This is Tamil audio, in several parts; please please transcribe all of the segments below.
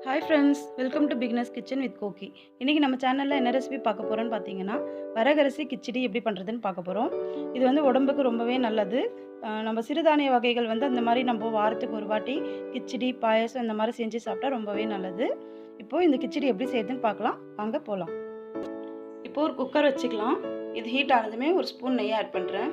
Hi friends, welcome to beginners kitchen with கோக்கி. இன்றைக்கி நம்ம சேனலில் என்ன ரெசிபி பார்க்க போகிறோன்னு பார்த்தீங்கன்னா, வரகரிசி கிச்சடி எப்படி பண்ணுறதுன்னு பார்க்க போகிறோம். இது வந்து உடம்புக்கு ரொம்பவே நல்லது. நம்ம சிறுதானிய வகைகள் வந்து அந்த மாதிரி நம்ம வாரத்துக்கு ஒரு வாட்டி கிச்சடி, பாயசம் இந்த மாதிரி செஞ்சு சாப்பிட்டா ரொம்பவே நல்லது. இப்போது இந்த கிச்சடி எப்படி செய்யுதுன்னு பார்க்கலாம், வாங்க போகலாம். இப்போது ஒரு குக்கர் வச்சுக்கலாம். இது ஹீட் ஆனதுமே ஒரு ஸ்பூன் நெய் ஆட் பண்ணுறேன்.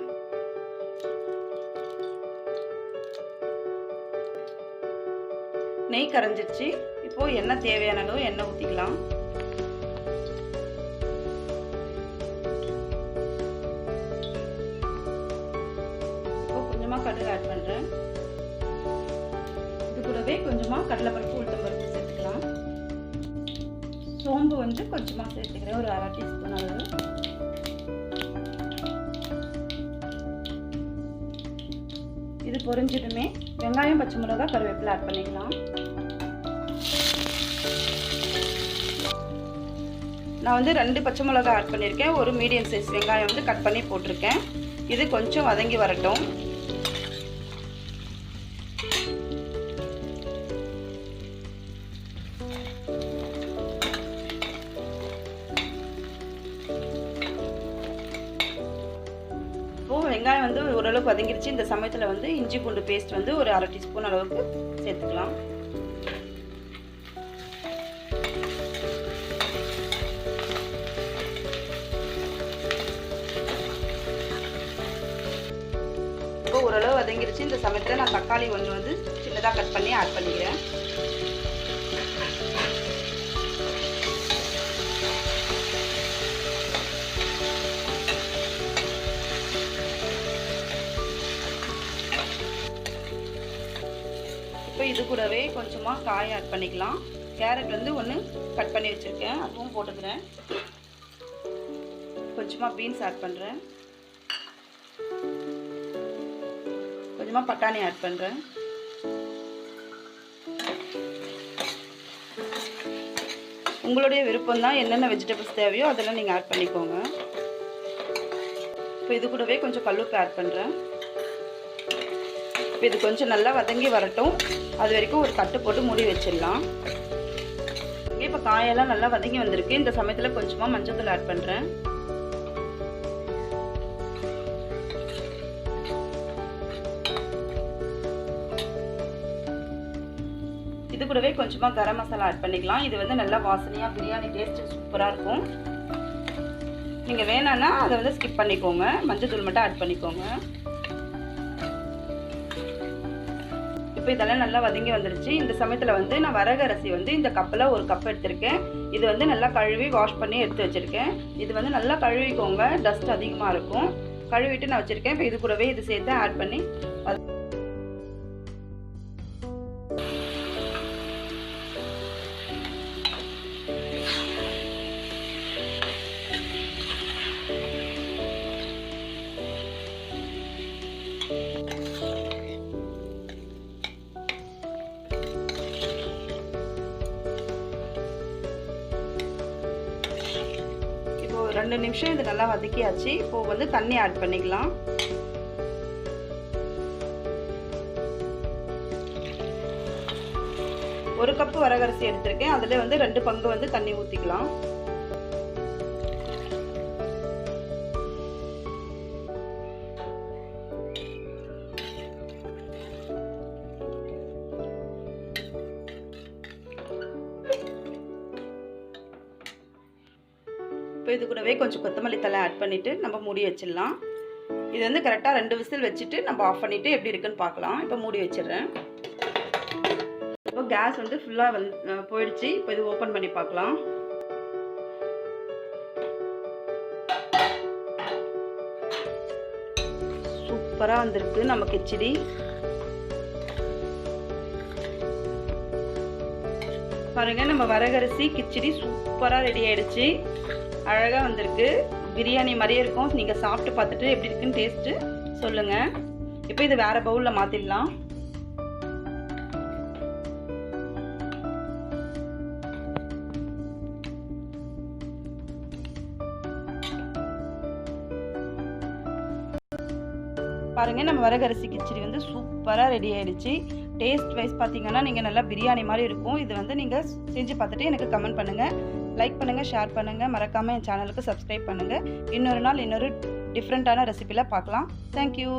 நெய் கரைஞ்சிருச்சு. இப்போது எண்ணெய் தேவையான அளவு எண்ணெய் ஊற்றிக்கலாம். இப்போ கொஞ்சமாக கடுகு ஆட் பண்ணுறேன். இது கூடவே கொஞ்சமாக கடலைப்பருப்பு, உளுத்தம்பருப்பு சேர்த்துக்கலாம். சோம்பு வந்து கொஞ்சமாக சேர்த்துக்கிறேன், ஒரு 1/2 டீஸ்பூன் அளவு. இது பொரிஞ்சதுமே வெங்காயம், பச்சை மிளகாய், கருவேப்பிலை ஆட் பண்ணிக்கலாம். நான் வந்து 2 பச்சை மிளகாய் ஆட் பண்ணியிருக்கேன். ஒரு மீடியம் சைஸ் வெங்காயம் வந்து கட் பண்ணி போட்டிருக்கேன். இது கொஞ்சம் வதங்கி வரட்டும். இப்போது வெங்காயம் வந்து ஓரளவுக்கு வதங்கிருச்சு. இந்த சமயத்தில் வந்து இஞ்சி பூண்டு பேஸ்ட் வந்து ஒரு 1/2 டீஸ்பூன் அளவுக்கு சேர்த்துக்கலாம். இப்போ ஓரளவு வதங்கிருச்சு. இந்த சமயத்தில் நான் தக்காளி ஒன்று வந்து சின்னதாக கட் பண்ணி ஆட் பண்ணிக்கிறேன். இப்போ இது கூடவே கொஞ்சமாக காய் ஆட் பண்ணிக்கலாம். கேரட் வந்து ஒன்று கட் பண்ணி வச்சுருக்கேன், அதுவும் போட்டுக்கிறேன். கொஞ்சமாக பீன்ஸ் ஆட் பண்ணுறேன். கொஞ்சமாக பட்டாணி ஆட் பண்ணுறேன். உங்களுடைய விருப்பம் தான், என்னென்ன வெஜிடபிள்ஸ் தேவையோ அதெல்லாம் நீங்கள் ஆட் பண்ணிக்கோங்க. இப்போ இது கூடவே கொஞ்சம் கல்லுப்பு ஆட் பண்ணுறேன். இப்போ இது கொஞ்சம் நல்லா வதங்கி வரட்டும். அது வரைக்கும் ஒரு தட்டு போட்டு மூடி வச்சிடலாம். இப்போ காயெல்லாம் நல்லா வதங்கி வந்திருக்கு. இந்த சமயத்தில் கொஞ்சமாக மஞ்சள் ஆட் பண்ணுறேன். இது கூடவே கொஞ்சமாக கரம் மசாலா ஆட் பண்ணிக்கலாம். இது வந்து நல்லா வாசனையாக பிரியாணி டேஸ்ட் சூப்பராக இருக்கும். நீங்கள் வேணான்னா அதை வந்து ஸ்கிப் பண்ணிக்கோங்க, மஞ்சள் தூள் மட்டும் ஆட் பண்ணிக்கோங்க. இப்போ இதெல்லாம் நல்லா வதங்கி வந்துடுச்சு. இந்த சமயத்தில் வந்து நான் வரகரிசி வந்து இந்த கப்பில் ஒரு கப் எடுத்திருக்கேன். இது வந்து நல்லா கழுவி வாஷ் பண்ணி எடுத்து வச்சுருக்கேன். இது வந்து நல்லா கழுவிக்கோங்க, டஸ்ட் அதிகமாக இருக்கும். கழுவிட்டு நான் வச்சுருக்கேன். இப்போ இது கூடவே இது சேர்த்து ஆட் பண்ணி இப்போ 2 நிமிஷம் இது நல்லா வதக்கியாச்சு. இப்போ வந்து தண்ணி ஆட் பண்ணிக்கலாம். ஒரு கப்பு வரகரிசி எடுத்திருக்கேன். அதில் வந்து 2 பங்கு வந்து தண்ணி ஊற்றிக்கலாம். இப்போ இது கூடவே கொஞ்சம் கொத்தமல்லி தழை ஆட் பண்ணிவிட்டு நம்ம மூடி வச்சிடலாம். இது வந்து கரெக்டாக 2 விசில் வச்சுட்டு நம்ம ஆஃப் பண்ணிவிட்டு எப்படி இருக்குன்னு பார்க்கலாம். இப்போ மூடி வச்சிடுறேன். இப்போ கேஸ் வந்து ஃபுல்லாக போயிடுச்சு. இப்போ இது ஓப்பன் பண்ணி பார்க்கலாம். சூப்பராக வந்திருக்கு நம்ம கிச்சடி. பாருங்க, நம்ம வரகரிசி கிச்சடி சூப்பராக ரெடி ஆயிடுச்சு. அழகாக வந்திருக்கு. பிரியாணி மாதிரியே இருக்கும். நீங்கள் சாப்பிட்டு பார்த்துட்டு எப்படி இருக்குன்னு டேஸ்ட்டு சொல்லுங்கள். இப்போ இது வேறு பவுலில் மாற்றிடலாம். பாருங்கள், நம்ம வரகரிசி கிச்சடி வந்து சூப்பராக ரெடி ஆயிடுச்சு. டேஸ்ட் வைஸ் பார்த்தீங்கன்னா நீங்கள் நல்லா பிரியாணி மாதிரி இருக்கும். இது வந்து நீங்கள் செஞ்சு பார்த்துட்டு எனக்கு கமெண்ட் பண்ணுங்கள். லைக் பண்ணுங்கள், ஷேர் பண்ணுங்கள், மறக்காமல் என் சேனலுக்கு சப்ஸ்கிரைப் பண்ணுங்கள். இன்னொரு நாள் இன்னொரு டிஃப்ரெண்ட்டான ரெசிபியில் பார்க்கலாம். தேங்க்யூ.